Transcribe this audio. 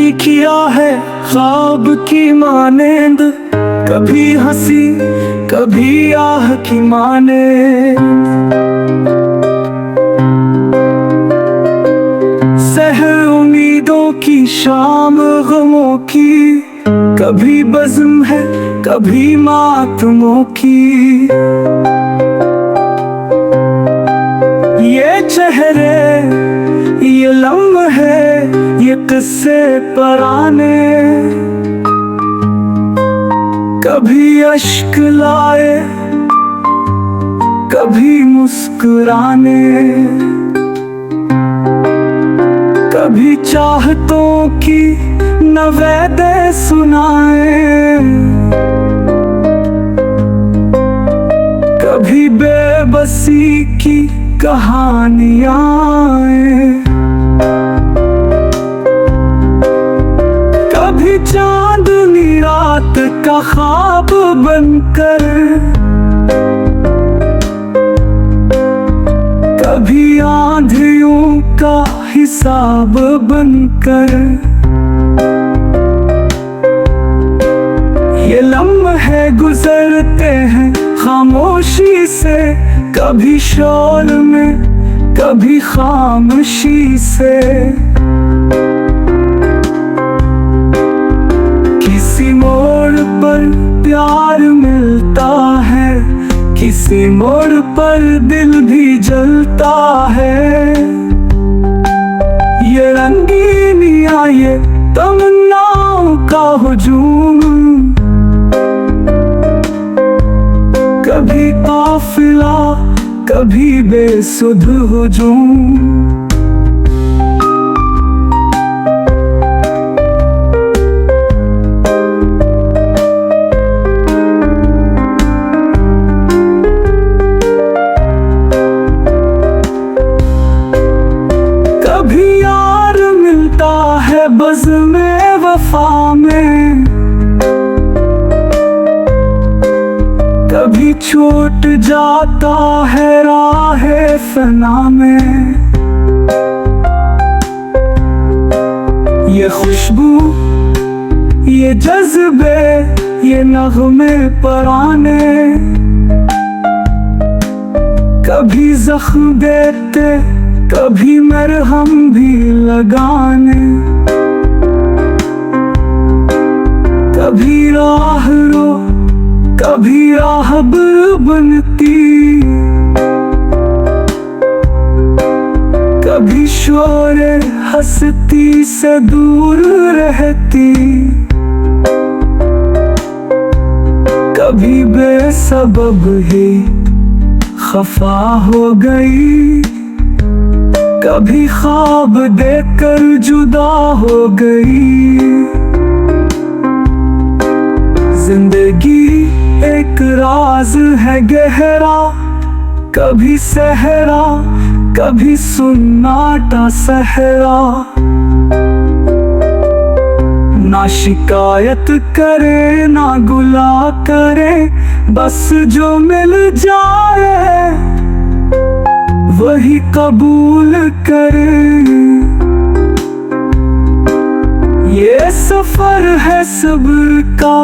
ही किया है ख्वाब की मानेंद, कभी हंसी कभी आह की माने। सहर उम्मीदों की शाम गमों की, कभी बज़्म है कभी मातमों की। ये चेहरे ये लम्हे ये किस्से पुराने, कभी अश्क लाए कभी मुस्कुराने, कभी चाहतों की नवेदे सुनाए, कभी बेबसी की कहानियां। कभी चांदनी रात का ख्वाब बनकर, कभी आंधियों का हिसाब बनकर। ये लम्हे गुजरते हैं खामोशी से, कभी शोर में कभी खामोशी से। किसी मोड़ पर प्यार मिलता है, किसी मोड़ पर दिल भी जलता है। ये रंगीनियां ये तमन्नाओं का हुजूम, कभी काफिला कभी बेसुध हुजूम। कभी यार मिलता है बज़्म वफा में, कभी छूट जाता है राहे फना में। ये खुशबू ये जज्बे ये नगमे पुराने, कभी जख्म देते कभी मरहम भी लगाने। कभी राह रो कभी राहबर बनती, कभी शोरे हंसती से दूर रहती, कभी बेसबब ही खफा हो गई, कभी ख्वाब देखकर जुदा हो गई। जिंदगी एक राज है गहरा, कभी सहरा कभी सुन्नाटा सहरा। ना शिकायत करे ना गुला करे, बस जो मिल जाए वही कबूल करे। ये सफर है सब्र का